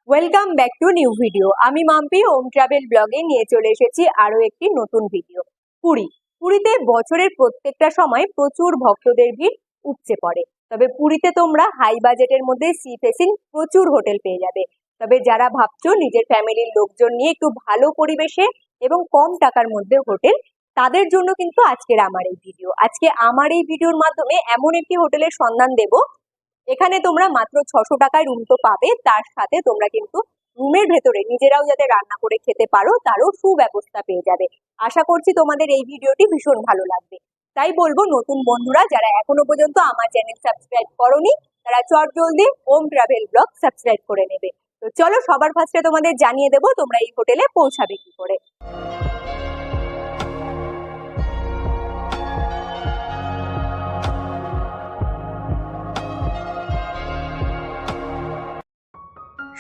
Welcome back to new video. আমি Mampi home travel ব্লগে নিয়ে চলে এসেছি আরো একটি নতুন ভিডিও। পুরীতে বছরের প্রত্যেকটা সময় প্রচুর ভক্তদের ভিড় উপচে পড়ে। তবে পুরীতে তোমরা হাই বাজেটের মধ্যে সি ফেসিং প্রচুর হোটেল পেয়ে যাবে। তবে যারা ভাবছো নিজের ফ্যামিলির লোকজন নিয়ে একটু ভালো পরিবেশে এবং কম টাকার মধ্যে হোটেল, তাদের জন্য কিন্তু আজকের আমার এই ভিডিও। আজকে আমার এই ভিডিওর মাধ্যমে এমন একটি হোটেলের সন্ধান দেব, এখানে তোমরা মাত্র 600 টাকায় রুম তো পাবে, তার সাথে তোমরা কিন্তু রুমের ভেতরে নিজেরাও যাতে রান্না করে খেতে পারো তারও সুব্যবস্থা পেয়ে যাবে। আশা করছি তোমাদের এই ভিডিওটি ভীষণ ভালো লাগবে। তাই বলবো নতুন বন্ধুরা যারা এখনো পর্যন্ত আমার চ্যানেল সাবস্ক্রাইব করোনি তারা চটজলদি হোম ট্রাভেল ব্লগ সাবস্ক্রাইব করে নেবে। তো চলো সবার ফার্স্টে তোমাদের জানিয়ে দেবো তোমরা এই হোটেলে পৌঁছাবে কি করে।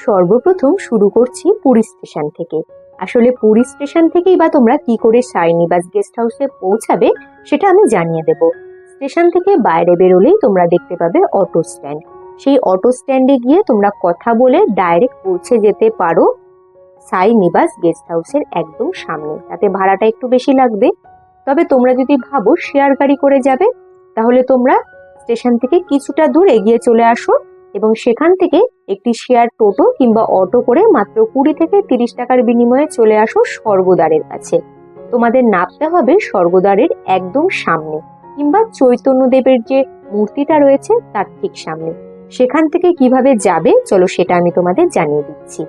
সর্বপ্রথম শুরু করছি পুরী স্টেশন থেকে। আসলে পুরী স্টেশন থেকেই বা তোমরা কি করে সাইনিবাস গেস্ট হাউসে পৌঁছাবে সেটা আমি জানিয়ে দেব। স্টেশন থেকে বাইরে বেরোলেই তোমরা দেখতে পাবে অটো স্ট্যান্ড। সেই অটো স্ট্যান্ডে গিয়ে তোমরা কথা বলে ডাইরেক্ট পৌঁছে যেতে পারো সাইনিবাস গেস্ট হাউসের একদম সামনে। তাতে ভাড়াটা একটু বেশি লাগবে। তবে তোমরা যদি ভাবো শেয়ার গাড়ি করে যাবে তাহলে তোমরা স্টেশন থেকে কিছুটা দূর এগিয়ে চলে আসো এবং সেখান থেকে একটি শেয়ার টোটো কিংবা অটো করে মাত্র 20 থেকে 30 টাকার বিনিময়ে চলে আসো স্বর্গদ্বারের কাছে। তোমাদের নামতে হবে স্বর্গদ্বারের একদম সামনে কিংবা চৈতন্যদেবের যে মূর্তিটা রয়েছে তার ঠিক সামনে। সেখান থেকে কিভাবে যাবে চলো সেটা আমি তোমাদের জানিয়ে দিচ্ছি।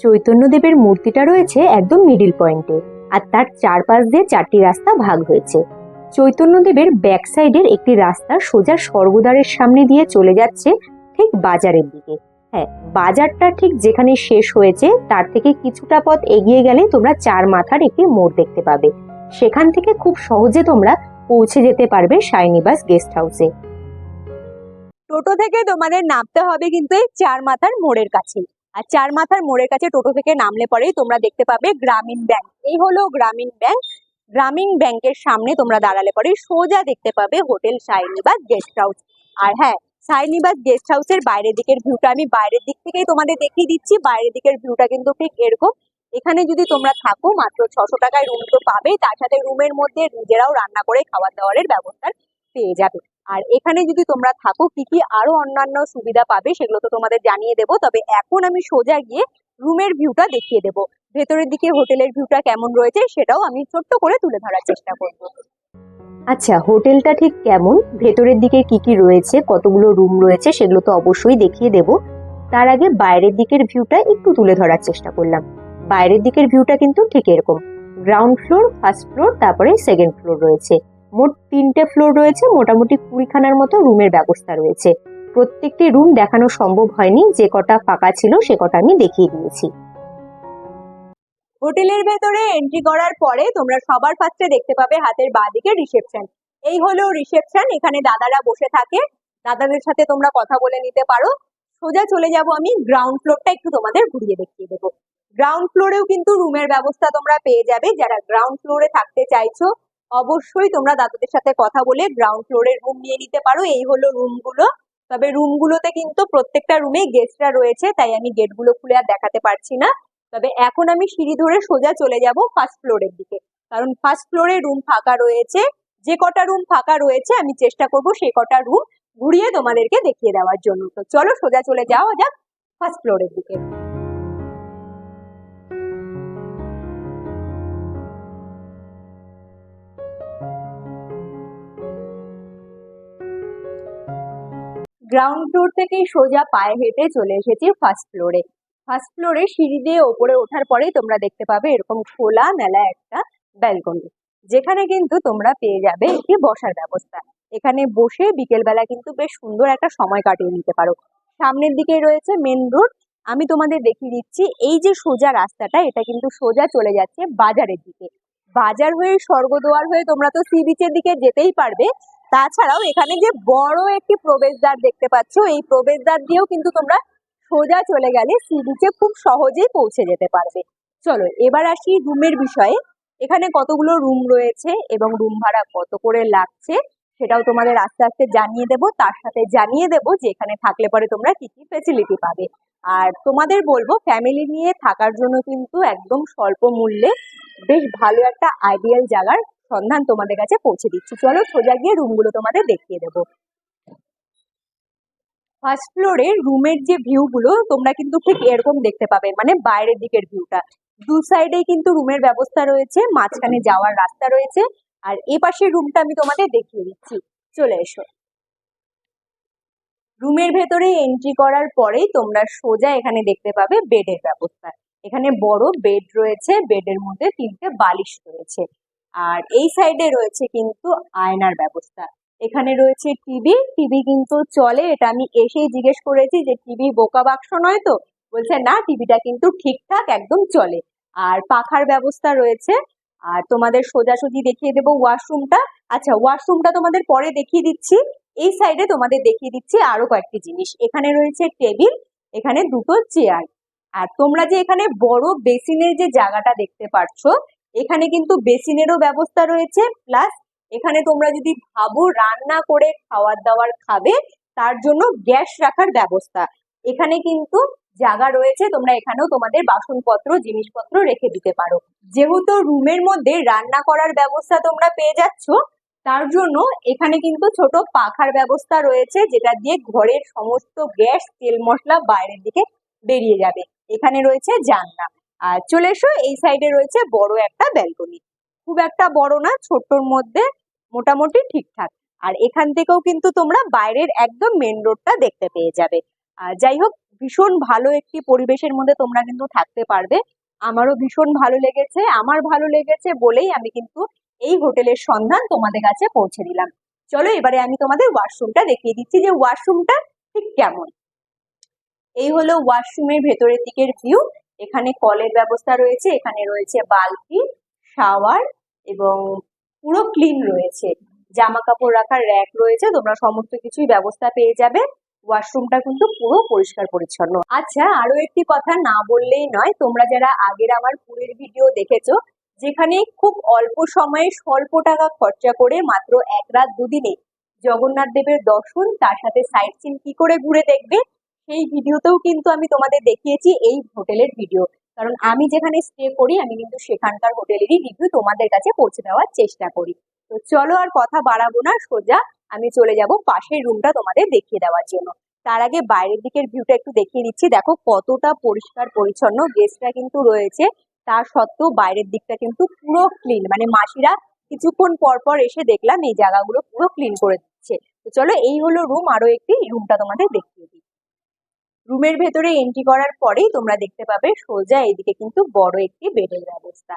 চৈতন্যদেবের মূর্তিটা রয়েছে একদম মিডিল পয়েন্টে, আর তার চারপাশ দিয়ে 4টি রাস্তা ভাগ হয়েছে। চৈতন্যদেবের ব্যাক সাইডের একটি রাস্তা সোজা স্বর্গদ্বারের সামনে দিয়ে চলে যাচ্ছে ঠিক বাজারের দিকে। হ্যাঁ, বাজারটা ঠিক যেখানে শেষ হয়েছে তার থেকে কিছুটা পথ এগিয়ে গেলে তোমরা 4 মাথার একটি মোড় দেখতে পাবে। সেখান থেকে খুব সহজে তোমরা পৌঁছে যেতে পারবে সাইনিবাস গেস্ট হাউসে। টোটো থেকে তোমাদের নামতে হবে কিন্তু এই 4 মাথার মোড়ের কাছে। আর 4 মাথার মোড়ের কাছে টোটো থেকে নামলে পরেই তোমরা দেখতে পাবে গ্রামীণ ব্যাংক। এই হলো গ্রামীণ ব্যাংক। গ্রামীণ ব্যাংকের সামনে তোমরা দাঁড়ালে পরে সোজা দেখতে পাবে হোটেল সাইনিবাস গেস্ট হাউস। আর হ্যাঁ, সাইনিবাস গেস্ট হাউসের বাইরের দিকের ভিউটা আমি বাইরের দিক থেকেই তোমাদের দেখিয়ে দিচ্ছি। বাইরের দিকের ভিউটা কিন্তু ঠিক এরকম। এখানে যদি তোমরা থাকো মাত্র 600 টাকায় রুম তো পাবে, তার সাথে রুমের মধ্যে নিজেরাও রান্না করে খাবার দাবারের ব্যবস্থা পেয়ে যাবে। আর এখানে যদি তোমরা থাকো কি কি আরো অন্যান্য সুবিধা পাবে সেগুলো তো তোমাদের জানিয়ে দেবো। তবে এখন আমি সোজা গিয়ে রুমের ভিউটা দেখিয়ে দেবো। ভেতরের দিকে হোটেলের ভিউটা কেমন রয়েছে সেটাও আমি ছোট্ট করে তুলে ধরার চেষ্টা করব। আচ্ছা, হোটেলটা ঠিক কেমন, ভেতরের দিকে কি কি রয়েছে, কতগুলো রুম রয়েছে সেগুলো তো অবশ্যই দেখিয়ে দেব। তার আগে বাইরের দিকের ভিউটা একটু তুলে ধরার চেষ্টা করলাম। বাইরের দিকের ভিউটা কিন্তু ঠিক এরকম। গ্রাউন্ড ফ্লোর, ফার্স্ট ফ্লোর, তারপরে সেকেন্ড ফ্লোর রয়েছে। মোট 3টে ফ্লোর রয়েছে, মোটামুটি 20খানার মতো রুমের ব্যবস্থা রয়েছে। প্রত্যেকটি রুম দেখানো সম্ভব হয়নি, যে কটা ফাঁকা ছিল সে কটা আমি দেখিয়ে দিয়েছি। হোটেলের ভেতরে এন্ট্রি করার পরে তোমরা সবার ফার্স্টে দেখতে পাবে হাতের বাঁদিকে রিসেপশন। এই হলো রিসেপশন, এখানে দাদারা বসে থাকে, দাদাদের সাথে তোমরা কথা বলে নিতে পারো। সোজা চলে যাব আমি গ্রাউন্ড ফ্লোরটা একটু তোমাদের ঘুরিয়ে দেখিয়ে দেবো। গ্রাউন্ড ফ্লোরেও কিন্তু রুমের ব্যবস্থা তোমরা পেয়ে যাবে। যারা গ্রাউন্ড ফ্লোরে থাকতে চাইছো অবশ্যই তোমরা দাদাদের সাথে কথা বলে গ্রাউন্ড ফ্লোরের রুম নিয়ে নিতে পারো। এই হলো রুমগুলো। তবে রুমগুলোতে কিন্তু প্রত্যেকটা রুমে গেস্টরা রয়েছে, তাই আমি গেটগুলো খুলে আর দেখাতে পারছি না। তবে এখন আমি সিঁড়ি ধরে সোজা চলে যাব ফার্স্ট ফ্লোরের দিকে, কারণ ফার্স্ট ফ্লোরে রুম ফাঁকা রয়েছে। যে কটা রুম ফাঁকা রয়েছে আমি চেষ্টা করব সেই কটা রুম ঘুরিয়ে তোমাদেরকে দেখিয়ে দেওয়ার জন্য। তো চলো সোজা চলে যাওয়া যাক ফার্স্ট ফ্লোরের দিকে। গ্রাউন্ড ফ্লোর থেকেই সোজা পায়ে হেঁটে চলে এসেছি ফার্স্ট ফ্লোরে। ফার্স্ট ফ্লোরে সিঁড়ি দিয়ে ওপরে ওঠার পরেই তোমরা দেখতে পাবে এরকম খোলা মেলা একটা ব্যালকনি, যেখানে কিন্তু তোমরা পেয়ে যাবে একটি বসার ব্যবস্থা। এখানে বসে বিকেলবেলা কিন্তু বেশ সুন্দর একটা সময় কাটিয়ে নিতে পারো। সামনের দিকে রয়েছে মেন রোড। আমি তোমাদের দেখিয়ে দিচ্ছি, এই যে সোজা রাস্তাটা এটা কিন্তু সোজা চলে যাচ্ছে বাজারের দিকে। বাজার হয়ে স্বর্গদ্বার হয়ে তোমরা তো সি বিচের দিকে যেতেই পারবে। তাছাড়াও এখানে যে বড় একটি প্রবেশদ্বার দেখতে পাচ্ছ, এই প্রবেশদ্বার দিয়েও কিন্তু তোমরা সোজা চলে গেলে সি বিচে খুব সহজেই পৌঁছে যেতে পারবে। চলো এবার আসি রুমের বিষয়ে। এখানে কতগুলো রুম রয়েছে এবং রুম ভাড়া কত করে লাগছে সেটাও তোমাদের আস্তে আস্তে জানিয়ে দেব। তার সাথে জানিয়ে দেব যে এখানে থাকলে পরে তোমরা কি কি ফেসিলিটি পাবে। আর তোমাদের বলবো ফ্যামিলি নিয়ে থাকার জন্য কিন্তু একদম স্বল্প মূল্যে বেশ ভালো একটা আইডিয়াল জায়গার সন্ধান তোমাদের কাছে পৌঁছে দিচ্ছি। চলো সোজা গিয়ে রুমগুলো তোমাদের দেখিয়ে দেবো। ফার্স্ট ফ্লোরে রুমের যে ভিউ গুলো তোমরা কিন্তু ঠিক এরকম দেখতে পাবে, মানে বাইরের দিকের ভিউটা। দু সাইডেই কিন্তু রুমের ব্যবস্থা রয়েছে, মাঝখানে যাওয়ার রাস্তা রয়েছে। আর এ পাশের রুমটা আমি তোমাদের দেখিয়ে দিচ্ছি, চলে এসো। রুমের ভেতরে এন্ট্রি করার পরেই তোমরা সোজা এখানে দেখতে পাবে বেডের ব্যবস্থা। এখানে বড় বেড রয়েছে, বেডের মধ্যে 3টে বালিশ রয়েছে। আর এই সাইডে রয়েছে কিন্তু আয়নার ব্যবস্থা। এখানে রয়েছে টিভি, টিভি কিন্তু চলে। এটা আমি এসেই জিজ্ঞেস করেছি যে টিভি বোকা বাক্স নয় তো, বলছে না টিভিটা কিন্তু ঠিকঠাক একদম চলে। আর পাখার ব্যবস্থা রয়েছে। আর তোমাদের সোজাসুজি দেখিয়ে দেবো ওয়াশরুমটা। আচ্ছা ওয়াশরুমটা তোমাদের পরে দেখিয়ে দিচ্ছি। এই সাইডে তোমাদের দেখিয়ে দিচ্ছি আরো কয়েকটি জিনিস। এখানে রয়েছে টেবিল, এখানে 2টো চেয়ার। আর তোমরা যে এখানে বড় বেসিনের যে জায়গাটা দেখতে পাচ্ছ, এখানে কিন্তু বেসিনেরও ব্যবস্থা রয়েছে। প্লাস এখানে তোমরা যদি ভাবো রান্না করে খাওয়ার দাওয়ার খাবে, তার জন্য গ্যাস রাখার ব্যবস্থা এখানে কিন্তু জায়গা রয়েছে। তোমরা এখানেও তোমাদের বাসনপত্র জিনিসপত্র রেখে দিতে পারো। যেহেতু রুমের মধ্যে রান্না করার ব্যবস্থা তোমরা পেয়ে যাচ্ছ, তার জন্য এখানে কিন্তু ছোট পাখার ব্যবস্থা রয়েছে, যেটা দিয়ে ঘরের সমস্ত গ্যাস তেল মশলা বাইরের দিকে বেরিয়ে যাবে। এখানে রয়েছে জানলা। আর চলে এসো, এই সাইডে রয়েছে বড় একটা ব্যালকনি। খুব একটা বড় না, ছোট্টর মধ্যে মোটামুটি ঠিকঠাক। আর এখান থেকেও কিন্তু তোমরা বাইরের একদম মেন রোডটা দেখতে পেয়ে যাবে। যাই হোক, ভীষণ ভালো একটি পরিবেশের মধ্যে তোমরা কিন্তু থাকতে পারবে। আমারও ভীষণ ভালো লেগেছে। আমার ভালো লেগেছে বলেই আমি কিন্তু এই হোটেলের সন্ধান তোমাদের কাছে পৌঁছে দিলাম। চলো এবারে আমি তোমাদের ওয়াশরুমটা দেখিয়ে দিচ্ছি যে ওয়াশরুমটা ঠিক কেমন। এই হলো ওয়াশরুমের ভেতরের দিকের ভিউ। এখানে কলের ব্যবস্থা রয়েছে, এখানে রয়েছে বালতি, শাওয়ার এবং পুরো ক্লিন রয়েছে। জামা কাপড় রাখার র্যাক রয়েছে, তোমরা সমস্ত কিছুই ব্যবস্থা পেয়ে যাবে। ওয়াশরুমটা কিন্তু পুরো পরিষ্কার পরিচ্ছন্ন। আচ্ছা আরো একটি কথা না বললেই নয়, তোমরা যারা আগের আমার পুরীর ভিডিও দেখেছো, যেখানে খুব অল্প সময়ে স্বল্প টাকা খরচা করে মাত্র 1 রাত 2 দিনে জগন্নাথ দেবের দর্শন, তার সাথে সাইট সিন কি করে ঘুরে দেখবে, সেই ভিডিওতেও কিন্তু আমি তোমাদের দেখিয়েছি এই হোটেলের ভিডিও। কারণ আমি যেখানে স্টে করি আমি কিন্তু সেখানকার হোটেলেরই রিভিউ তোমাদের কাছে পৌঁছে দেওয়ার চেষ্টা করি। তো চলো আর কথা বাড়াবো না, সোজা আমি চলে যাব পাশের রুমটা তোমাদের দেখিয়ে দেওয়ার জন্য। তার আগে বাইরের দিকের ভিউটা একটু দেখিয়ে দিচ্ছি। দেখো কতটা পরিষ্কার পরিচ্ছন্ন, গেস্টরা কিন্তু রয়েছে, তার সত্ত্বেও বাইরের দিকটা কিন্তু পুরো ক্লিন। মানে মাসিরা কিছুক্ষণ পর পর এসে দেখলাম এই জায়গাগুলো পুরো ক্লিন করে দিচ্ছে। তো চলো এই হলো রুম, আরো একটি রুমটা তোমাদের দেখিয়ে দিই। রুমের ভেতরে এন্ট্রি করার পরেই তোমরা দেখতে পাবে সোজা এদিকে কিন্তু বড় একটি বেডের ব্যবস্থা।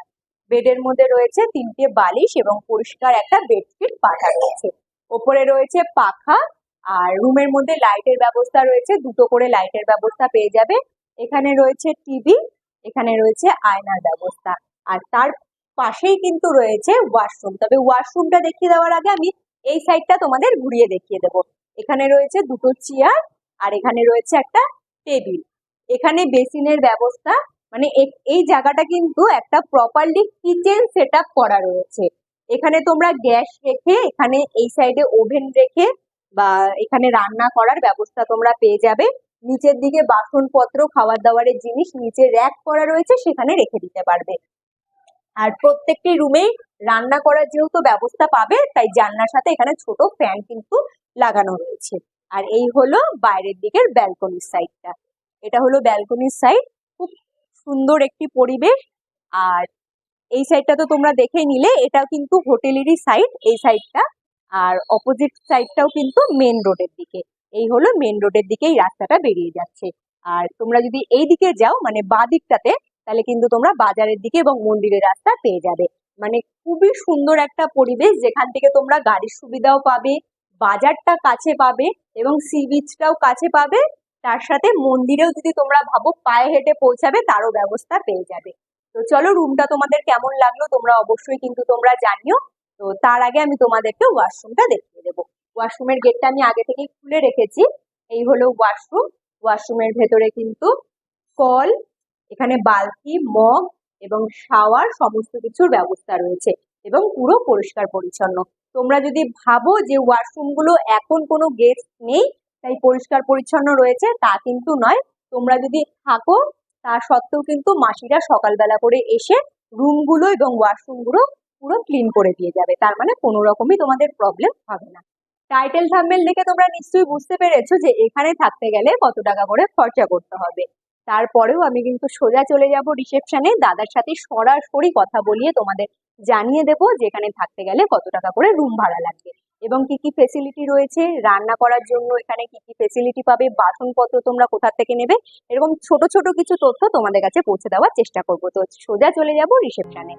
বেডের মধ্যে রয়েছে 3টে বালিশ এবং পরিষ্কার একটা বেডশিট পাতা রয়েছে। ওপরে রয়েছে পাখা। আর রুমের মধ্যে লাইটের ব্যবস্থা রয়েছে, 2টো করে লাইটের ব্যবস্থা পেয়ে যাবে। এখানে রয়েছে টিভি, এখানে রয়েছে আয়নার ব্যবস্থা। আর তার পাশেই কিন্তু রয়েছে ওয়াশরুম। তবে ওয়াশরুমটা দেখিয়ে দেওয়ার আগে আমি এই সাইডটা তোমাদের ঘুরিয়ে দেখিয়ে দেবো। এখানে রয়েছে 2টো চেয়ার, আর এখানে রয়েছে একটা টেবিল। এখানে বেসিনের ব্যবস্থা, মানে এই জায়গাটা কিন্তু একটা প্রপারলি কিচেন সেট আপ করা রয়েছে। এখানে তোমরা গ্যাস রেখে, এখানে এই সাইডে ওভেন রেখে বা এখানে রান্না করার ব্যবস্থা তোমরা পেয়ে যাবে। নিচের দিকে বাসনপত্র খাবার দাবারের জিনিস নিচে র্যাক করা রয়েছে, সেখানে রেখে দিতে পারবে। আর প্রত্যেকটি রুমেই রান্না করার যেহেতু ব্যবস্থা পাবে, তাই জানলার সাথে এখানে ছোট ফ্যান কিন্তু লাগানো রয়েছে। আর এই হলো বাইরের দিকের ব্যালকনির সাইডটা। এটা হলো ব্যালকনির সাইড, খুব সুন্দর একটি পরিবেশ। আর এই সাইডটা তো তোমরা দেখে নিলে, এটা কিন্তু হোটেলেরই সাইড এই সাইডটা। আর অপোজিট সাইডটাও কিন্তু মেন রোডের দিকে। এই হলো মেন রোডের দিকে এই রাস্তাটা বেরিয়ে যাচ্ছে। আর তোমরা যদি এই দিকে যাও, মানে বাঁ দিকটাতে, তাহলে কিন্তু তোমরা বাজারের দিকে এবং মন্দিরের রাস্তা পেয়ে যাবে। মানে খুবই সুন্দর একটা পরিবেশ, যেখান থেকে তোমরা গাড়ির সুবিধাও পাবে, বাজারটা কাছে পাবে এবং সি বিচটাও কাছে পাবে। তার সাথে মন্দিরেও যদি তোমরা ভাবো পায়ে হেঁটে পৌঁছাবে, তারও ব্যবস্থা পেয়ে যাবে। তো চলো রুমটা তোমাদের কেমন লাগলো তোমরা অবশ্যই কিন্তু তোমরা জানিও। তো তার আগে আমি তোমাদেরকে ওয়াশরুমটা দেখিয়ে দেবো। ওয়াশরুমের গেটটা আমি আগে থেকেই খুলে রেখেছি। এই হলো ওয়াশরুম। ওয়াশরুমের ভেতরে কিন্তু কল, এখানে বালতি, মগ এবং শাওয়ার সমস্ত কিছুর ব্যবস্থা রয়েছে এবং পুরো পরিষ্কার পরিচ্ছন্ন। তোমরা যদি ভাবো যে ওয়াশরুমগুলো এখন কোনো গেস্ট নেই তাই পরিষ্কার পরিচ্ছন্ন রয়েছে, তা কিন্তু নয়। তোমরা যদি থাকো তা সত্ত্বেও কিন্তু মাসিরা সকালবেলা করে এসে রুমগুলো এবং ওয়াশরুমগুলো পুরো ক্লিন করে দিয়ে যাবে, তার মানে কোনো রকমই তোমাদের প্রবলেম হবে না। টাইটেল থাম্বনেল দেখে তোমরা নিশ্চয়ই বুঝতে পেরেছো যে এখানে থাকতে গেলে কত টাকা করে খরচা করতে হবে। তারপরেও আমি কিন্তু সোজা চলে যাব রিসেপশনে, দাদার সাথে সরাসরি কথা বলিয়ে তোমাদের জানিয়ে দেবো যে এখানে থাকতে গেলে কত টাকা করে রুম ভাড়া লাগবে এবং কি কি ফেসিলিটি রয়েছে, রান্না করার জন্য এখানে কি কি ফেসিলিটি পাবে, বাসনপত্র তোমরা কোথা থেকে নেবে, এরকম ছোট ছোট কিছু তথ্য তোমাদের কাছে পৌঁছে দেওয়ার চেষ্টা করবো। তো সোজা চলে যাব রিসেপশনে।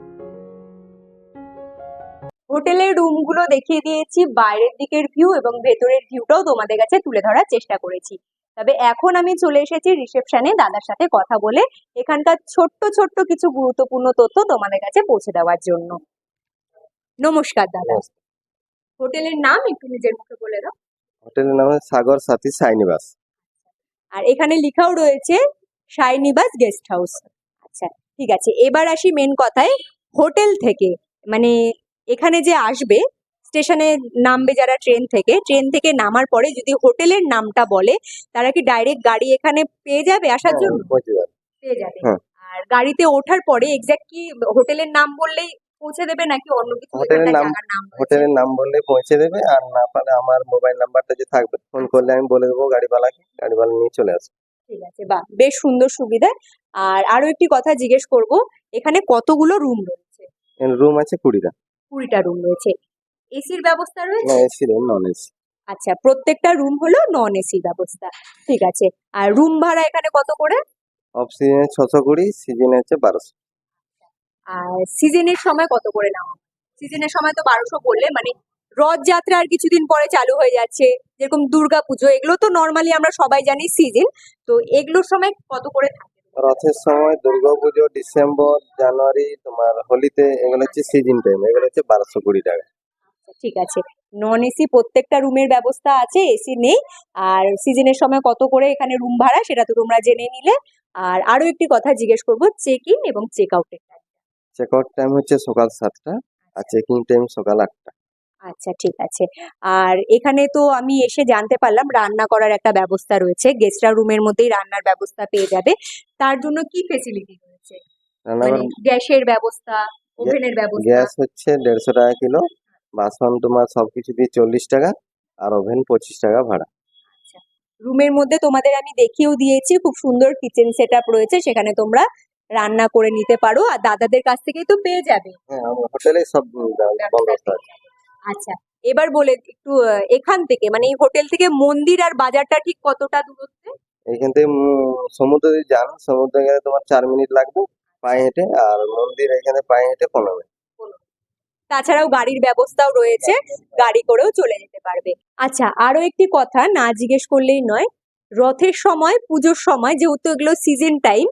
হোটেলের রুমগুলো দেখিয়ে দিয়েছি, বাইরের দিকের ভিউ এবং ভেতরের ভিউটাও তোমাদের কাছে তুলে ধরার চেষ্টা করেছি। তবে এখন আমি চলে এসেছি রিসেপশনে দাদার সাথে কথা বলে এখানকার ছোট্ট ছোট্ট কিছু গুরুত্বপূর্ণ তথ্য তোমাদের কাছে পৌঁছে দেওয়ার জন্য। নমস্কার দাদা, হোটেলের নাম একটু নিজের মুখে বলে দাও। হোটেলের নাম হচ্ছে সাগর সাথী সাইনিবাস। আর এখানে লেখাও রয়েছে সাইনিবাস গেস্ট হাউস। আচ্ছা ঠিক আছে, এবার আসি মেন কথায়। হোটেল থেকে মানে এখানে যে আসবে, স্টেশনে নামবে যারা ট্রেন থেকে নামার পরে যদি হোটেলের নামটা বলে তারা কি ডাইরেক্ট গাড়ি এখানে পেয়ে যাবে আসার জন্য? পেয়ে যাবে। হ্যাঁ। আর গাড়িতে ওঠার পরে এক্সাক্ট কি হোটেলের নাম বললেই পৌঁছে দেবে নাকি অন্য কিছু হোটেলের নাম জায়গার নাম রয়েছে? হোটেলের নাম বললে পৌঁছে দেবে, আর না পারলে আমার মোবাইল নাম্বারটা যে থাকবে ফোন করলে আমি বলে দেবো গাড়িওয়ালাকে, গাড়িওয়ালা নিয়ে চলে আসবে। ঠিক আছে, বাহ, বেশ সুন্দর সুবিধা। আর আরো একটি কথা জিজ্ঞেস করব, এখানে কতগুলো রুম রয়েছে? রুম আছে 20টা। 20টা রুম রয়েছে। এসির ব্যবস্থা না, রয়েছে? AC room, non AC. আচ্ছা, প্রত্যেকটা রুম হলো নন এসি ব্যবস্থা। ঠিক আছে। আর রুম ভাড়া এখানে কত করে? অফ সিজনে 620, সিজনে হচ্ছে 1200। আর সিজনের সময় কত করে নেওয়া? সিজনের সময় তো 1200 বললে, মানে রথযাত্রা আর কিছুদিন পরে চালু হয়ে যাচ্ছে, যেরকম দুর্গা পুজো, এগুলো তো নর্মালি আমরা সবাই জানি সিজন, তো এগুলোর সময় কত করে থাকে? রথের সময়, দুর্গাপুজো, ডিসেম্বর, জানুয়ারি, তোমার হোলিতে, এগুলো হচ্ছে সিজন টাইম, এগুলো হচ্ছে 1220 টাকা। ঠিক আছে, নন এসি প্রত্যেকটা রুমের ব্যবস্থা আছে, এসি নেই। আর সিজনের সময় কত করে এখানে রুম ভাড়া সেটা তো তোমরা জেনে নিলে। আর আরো একটি কথা জিজ্ঞেস করবো, চেক ইন এবং চেক আউটের টাইম। চেক আউট টাইম হচ্ছে সকাল 7টা আর চেকিং টাইম সকাল 8টা। আচ্ছা ঠিক আছে। আর এখানে তো আমি এসে জানতে পারলাম রান্না করার একটা ব্যবস্থা রয়েছে, গেস্টরা রুমের মধ্যেই রান্নার ব্যবস্থা পেয়ে যাবে। তার জন্য কি ফেসিলিটি রয়েছে? মানে গ্যাসের ব্যবস্থা, ওভেনের ব্যবস্থা? গ্যাস হচ্ছে 150 টাকা কিলো, বাসন তোমার সবকিছু দিয়ে 40 টাকা, আর ওভেন 25 টাকা ভাড়া। রুমের মধ্যে তোমাদের আমি দেখিয়েও দিয়েছি, খুব সুন্দর কিচেন সেটআপ রয়েছে, সেখানে তোমরা রান্না করে নিতে পারো আর দাদাদের কাছ থেকেই তো পেয়ে যাবে। হ্যাঁ, আমার হোটেলে সব ব্যবস্থা আছে। আচ্ছা, এবার বলে একটু এখান থেকে মানে এই হোটেল থেকে মন্দির আর বাজারটা ঠিক কতটা দূরত্বে? এইখান থেকে সমুদ্র যদি যান, সমুদ্রে গেলে তোমার 4 মিনিট লাগবে পায়ে হেঁটে, আর মন্দির এখানে পায়ে হেঁটে 15 মিনিট। তাছাড়াও গাড়ির ব্যবস্থাও রয়েছে, গাড়ি করেও চলে যেতে পারবে। আচ্ছা, আরো একটি কথা না জিজ্ঞেস করলেই নয়, রথের সময়, পুজোর সময়, যেহেতু এগুলো সিজন টাইম,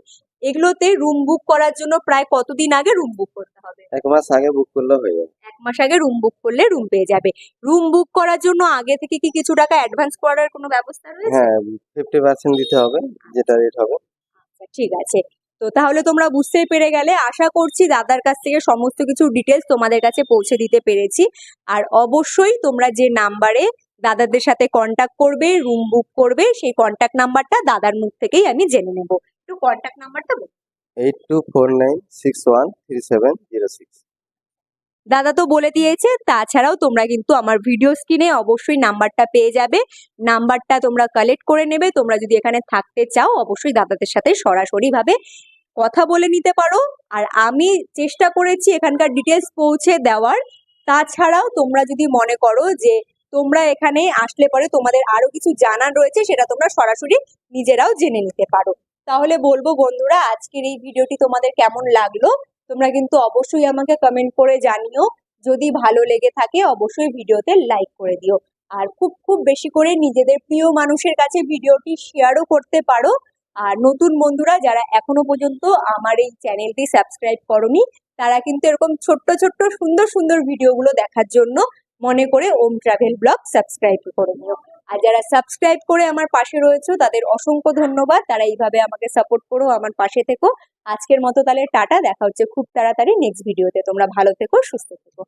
এগুলোতে রুম বুক করার জন্য প্রায় কতদিন আগে রুম বুক করতে হবে? 1 মাস আগে বুক করলে হয়ে যাবে। 1 মাস আগে রুম বুক করলে রুম পেয়ে যাবে। রুম বুক করার জন্য আগে থেকে কি কিছু টাকা অ্যাডভান্স করার কোনো ব্যবস্থা রয়েছে? হ্যাঁ, 50% দিতে হবে, যেটা রেট হবে। আচ্ছা, ঠিক আছে। তো তাহলে তোমরা বুঝতেই পেরে গেলে, আশা করছি দাদার কাছ থেকে সমস্ত কিছু ডিটেলস তোমাদের কাছে পৌঁছে দিতে পেরেছি। আর অবশ্যই তোমরা যে নাম্বারে দাদাদের সাথে কন্টাক্ট করবে, রুম বুক করবে, সেই কন্টাক্ট নাম্বারটা দাদার মুখ থেকেই আমি জেনে নেব। একটু কন্টাক্ট নাম্বারটা বলুন। 8249613706। দাদা তো বলে দিয়েছে, তাছাড়াও তোমরা কিন্তু আমার ভিডিও স্ক্রিনে অবশ্যই নাম্বারটা পেয়ে যাবে, নাম্বারটা তোমরা কালেক্ট করে নেবে। তোমরা যদি এখানে থাকতে চাও অবশ্যই দাদাদের সাথে সরাসরি ভাবে কথা বলে নিতে পারো। আর আমি চেষ্টা করেছি এখানকার ডিটেলস পৌঁছে দেওয়ার। তাছাড়াও তোমরা যদি মনে করো যে তোমরা এখানে আসলে পরে তোমাদের আরো কিছু জানার রয়েছে, সেটা তোমরা সরাসরি নিজেরাও জেনে নিতে পারো। তাহলে বলবো বন্ধুরা, আজকের এই ভিডিওটি তোমাদের কেমন লাগলো তোমরা কিন্তু অবশ্যই আমাকে কমেন্ট করে জানিও। যদি ভালো লেগে থাকে অবশ্যই ভিডিওতে লাইক করে দিও। আর খুব খুব বেশি করে নিজেদের প্রিয় মানুষের কাছে ভিডিওটি শেয়ারও করতে পারো। আর নতুন বন্ধুরা যারা এখনো পর্যন্ত আমার এই চ্যানেলটি সাবস্ক্রাইব করোনি, তারা কিন্তু এরকম ছোট্ট ছোট্ট সুন্দর সুন্দর ভিডিওগুলো দেখার জন্য মনে করে ওম ট্রাভেল ব্লগ সাবস্ক্রাইব করে নিও। আর যারা সাবস্ক্রাইব করে আমার পাশে রয়েছে তাদের অসংখ্য ধন্যবাদ। তারা এইভাবে আমাকে সাপোর্ট করো, আমার পাশে থেকো। আজকের মতো তাহলে টাটা, দেখা হচ্ছে খুব তাড়াতাড়ি নেক্সট ভিডিওতে। তোমরা ভালো থেকো, সুস্থ থেকো।